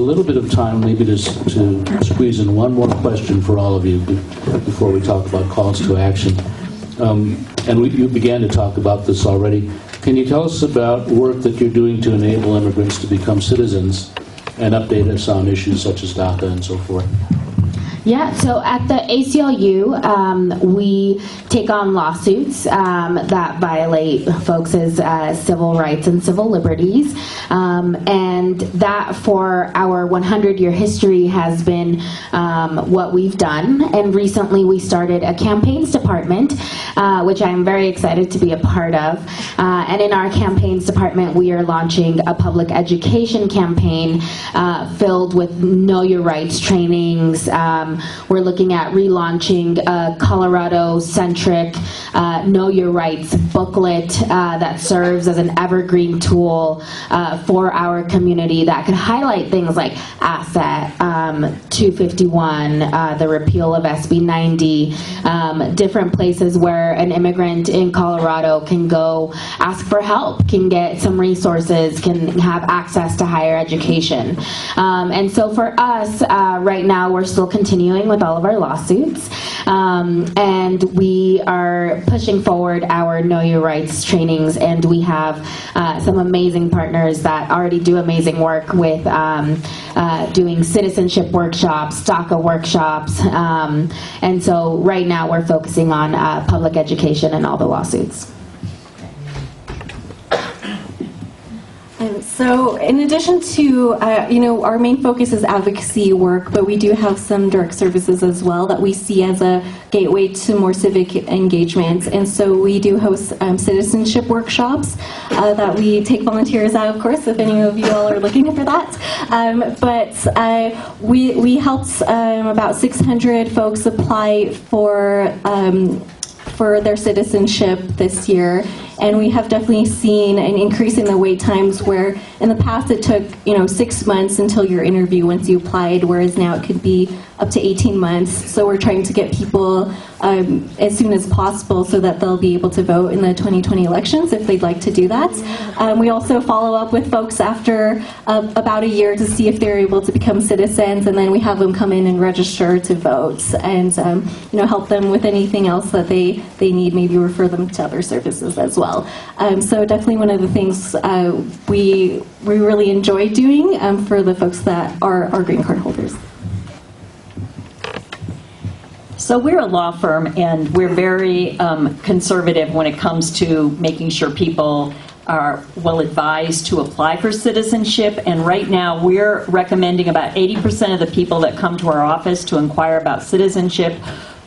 little bit of time maybe to squeeze in one more question for all of you before we talk about calls to action. You began to talk about this already. Can you tell us about work that you're doing to enable immigrants to become citizens and update us on issues such as DACA and so forth? Yeah, so at the ACLU, we take on lawsuits that violate folks' civil rights and civil liberties. And that, for our 100-year history, has been what we've done. And recently we started a campaigns department, which I'm very excited to be a part of. And in our campaigns department, we are launching a public education campaign filled with Know Your Rights trainings. We're looking at relaunching a Colorado-centric Know Your Rights booklet that serves as an evergreen tool for our community that could highlight things like Asset, 251, the repeal of SB 90, different places where an immigrant in Colorado can go ask for help, can get some resources, can have access to higher education. And so for us, right now, we're still continuing with all of our lawsuits, and we are pushing forward our Know Your Rights trainings, and we have some amazing partners that already do amazing work with doing citizenship workshops, DACA workshops, and so right now we're focusing on public education and all the lawsuits. So in addition to, our main focus is advocacy work, but we do have some direct services as well that we see as a gateway to more civic engagement. And so we do host citizenship workshops that we take volunteers out, of course, if any of you all are looking for that. But we helped about 600 folks apply for their citizenship this year. And we have definitely seen an increase in the wait times, where in the past it took 6 months until your interview once you applied, whereas now it could be up to 18 months. So we're trying to get people as soon as possible so that they'll be able to vote in the 2020 elections if they'd like to do that. We also follow up with folks after about a year to see if they're able to become citizens, and then we have them come in and register to vote, and help them with anything else that they need, maybe refer them to other services as well. So definitely one of the things we really enjoy doing for the folks that are our green card holders. So we're a law firm, and we're very conservative when it comes to making sure people are well advised to apply for citizenship. And right now we're recommending about 80% of the people that come to our office to inquire about citizenship,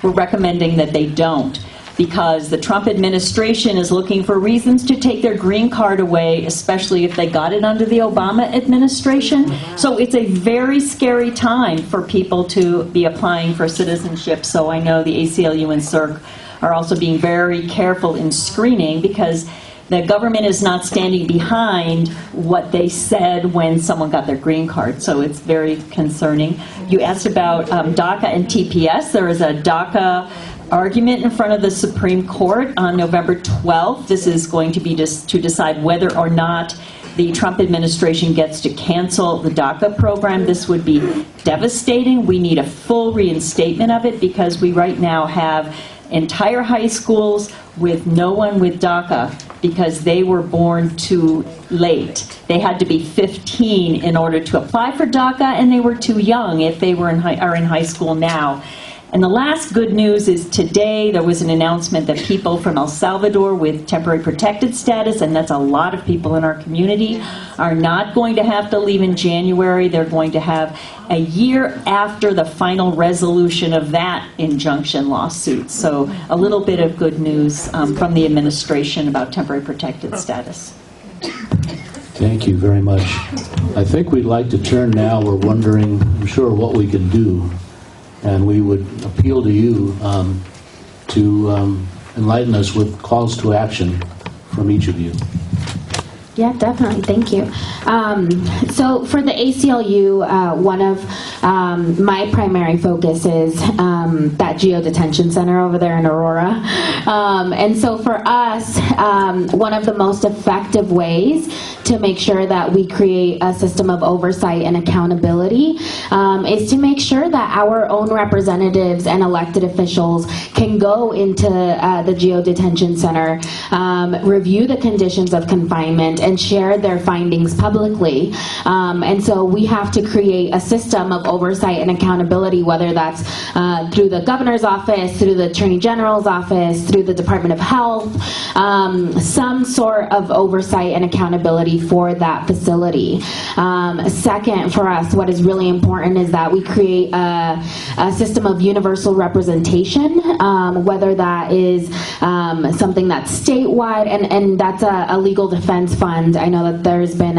we're recommending that they don't, because the Trump administration is looking for reasons to take their green card away, especially if they got it under the Obama administration. So it's a very scary time for people to be applying for citizenship. So I know the ACLU and CERC are also being very careful in screening, because the government is not standing behind what they said when someone got their green card. So it's very concerning. You asked about DACA and TPS. There is a DACA argument in front of the Supreme Court on November 12th. This is going to be to decide whether or not the Trump administration gets to cancel the DACA program. This would be devastating. We need a full reinstatement of it, because we right now have entire high schools with no one with DACA because they were born too late. They had to be 15 in order to apply for DACA, and they were too young if they were are in high school now. And the last good news is today there was an announcement that people from El Salvador with temporary protected status, and that's a lot of people in our community, are not going to have to leave in January. They're going to have a year after the final resolution of that injunction lawsuit. So a little bit of good news from the administration about temporary protected status. Thank you very much. I think we'd like to turn now. We're wondering, I'm sure, what we can do. And we would appeal to you to enlighten us with calls to action from each of you. Yeah, definitely. Thank you. So for the ACLU, one of my primary focus is that Geo Detention Center over there in Aurora. And so for us, one of the most effective ways to make sure that we create a system of oversight and accountability is to make sure that our own representatives and elected officials can go into the Geo Detention Center, review the conditions of confinement, and share their findings publicly. And so we have to create a system of oversight and accountability, whether that's through the governor's office, through the attorney general's office, through the Department of Health, some sort of oversight and accountability for that facility. Second, for us, what is really important is that we create a system of universal representation, whether that is something that's statewide, and that's a legal defense fund. I know that there's been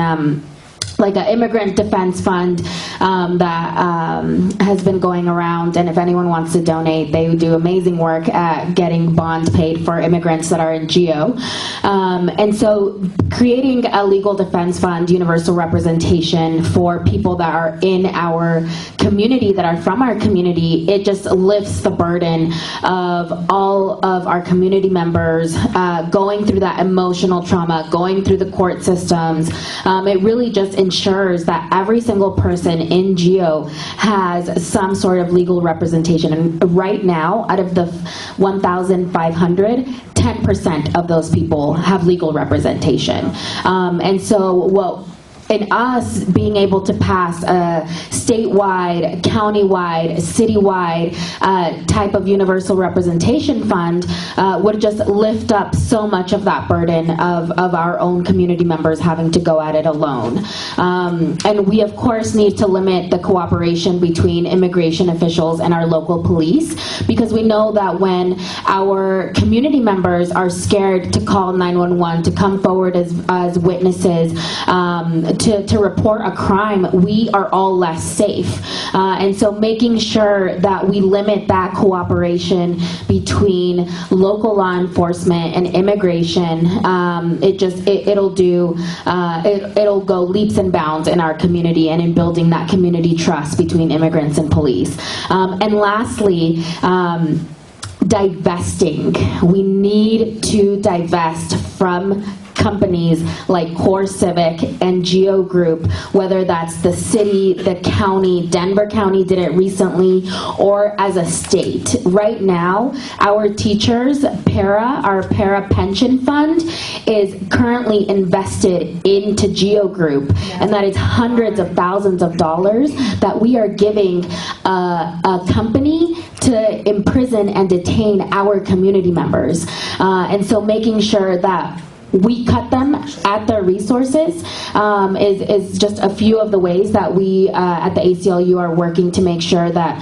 like an immigrant defense fund that has been going around, and if anyone wants to donate, they do amazing work at getting bonds paid for immigrants that are in GEO. And so creating a legal defense fund, universal representation for people that are in our community, that are from our community, it just lifts the burden of all of our community members going through that emotional trauma, going through the court systems. It really just ensures that every single person in GEO has some sort of legal representation. And right now, out of the 1,500, 10% of those people have legal representation. And so in us being able to pass a statewide, countywide, citywide type of universal representation fund would just lift up so much of that burden of our own community members having to go at it alone. And we, of course, need to limit the cooperation between immigration officials and our local police, because we know that when our community members are scared to call 911, to come forward as witnesses, to report a crime, we are all less safe. And so making sure that we limit that cooperation between local law enforcement and immigration, it'll go leaps and bounds in our community and in building that community trust between immigrants and police. And lastly, divesting. We need to divest from companies like CoreCivic and GEO Group, whether that's the city, the county, Denver County did it recently, or as a state. Right now, our teachers, our para pension fund is currently invested into GEO Group, and that is hundreds of thousands of dollars that we are giving a company to imprison and detain our community members. And so making sure that we cut them at their resources is just a few of the ways that we at the ACLU are working to make sure that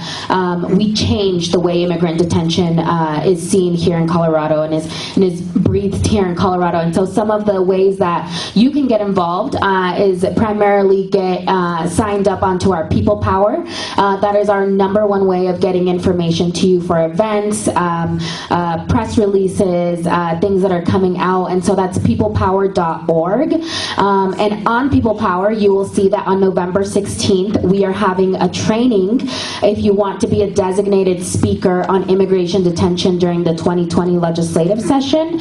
we change the way immigrant detention is seen here in Colorado and is breathed here in Colorado. And so some of the ways that you can get involved is primarily get signed up onto our People Power. That is our #1 way of getting information to you for events, press releases, things that are coming out. And so that's peoplepower.org. And on People Power, you will see that on November 16th, we are having a training if you want to be a designated speaker on immigration detention during the 2020 legislative session.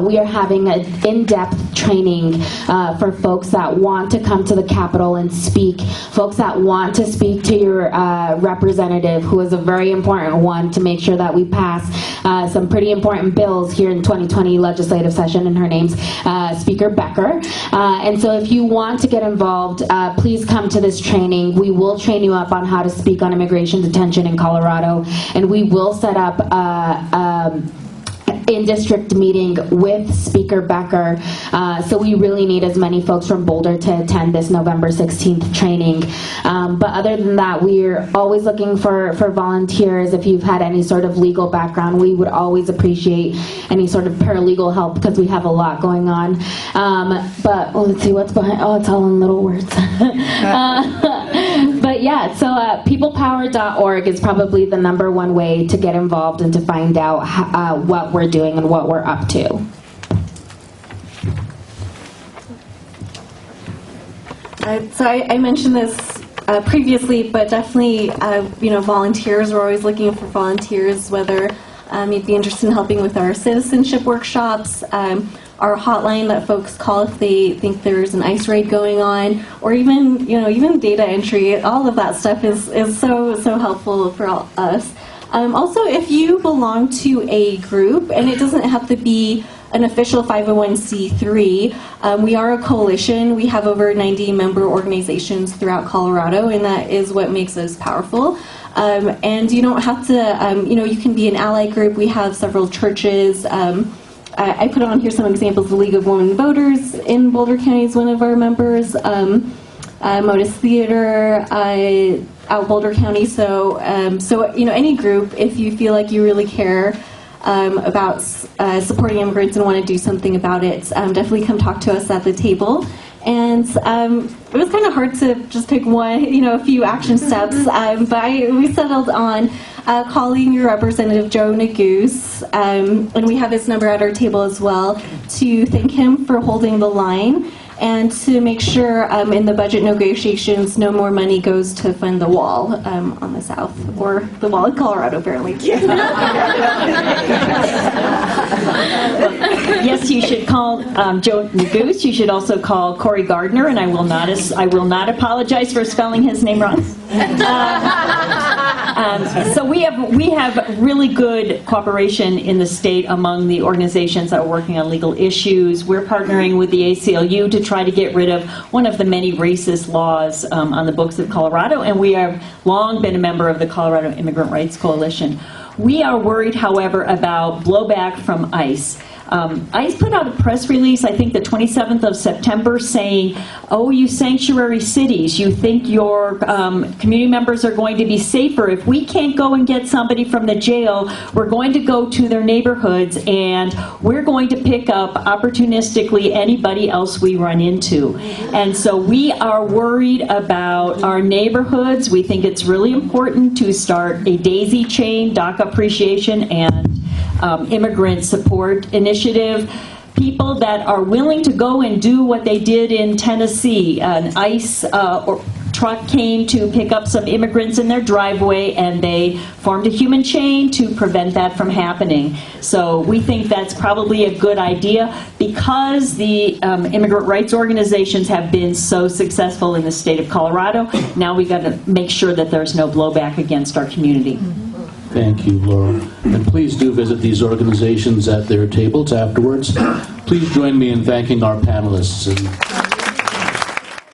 We are having an in-depth training for folks that want to come to the Capitol and speak, folks that want to speak to your representative, who is a very important one, to make sure that we pass some pretty important bills here in 2020 legislative session, and her name's Speaker Becker. And so if you want to get involved, please come to this training. We will train you up on how to speak on immigration detention in Colorado, and we will set up in-district meeting with Speaker Becker. So we really need as many folks from Boulder to attend this November 16th training. But other than that, we're always looking for volunteers. If you've had any sort of legal background, we would always appreciate any sort of paralegal help, because we have a lot going on. But let's see what's behind. Oh, it's all in little words. But yeah, so peoplepower.org is probably the #1 way to get involved and to find out what we're doing and what we're up to. So I mentioned this previously, but definitely, volunteers. We're always looking for volunteers, whether you'd be interested in helping with our citizenship workshops, our hotline that folks call if they think there's an ICE raid going on, or even data entry. All of that stuff is so helpful for us. Also, if you belong to a group, and it doesn't have to be an official 501c3. We are a coalition. We have over 90 member organizations throughout Colorado, and that is what makes us powerful. And you don't have to, you can be an ally group. We have several churches. I put on here some examples. The League of Women Voters in Boulder County is one of our members. Modus Theater out Boulder County. So any group, if you feel like you really care about supporting immigrants and want to do something about it, definitely come talk to us at the table. And it was kind of hard to just pick one, a few action steps, but we settled on calling your representative, Joe Neguse, and we have his number at our table as well, to thank him for holding the line and to make sure in the budget negotiations no more money goes to fund the wall on the south, or the wall in Colorado, apparently. Yes, you should call Joe Neguse. You should also call Corey Gardner, and I will not apologize for spelling his name wrong. So we have really good cooperation in the state among the organizations that are working on legal issues. We're partnering with the ACLU to try to get rid of one of the many racist laws on the books of Colorado, and we have long been a member of the Colorado Immigrant Rights Coalition. We are worried, however, about blowback from ICE. ICE put out a press release, I think the 27th of September, saying, oh, you sanctuary cities, you think your community members are going to be safer. If we can't go and get somebody from the jail, we're going to go to their neighborhoods and we're going to pick up opportunistically anybody else we run into. And so we are worried about our neighborhoods. We think it's really important to start a daisy chain, DACA appreciation, and immigrant support initiative. People that are willing to go and do what they did in Tennessee. An ICE truck came to pick up some immigrants in their driveway, and they formed a human chain to prevent that from happening. So we think that's probably a good idea because the immigrant rights organizations have been so successful in the state of Colorado. Now we got to make sure that there's no blowback against our community. Thank you, Laura. And please do visit these organizations at their tables afterwards. Please join me in thanking our panelists.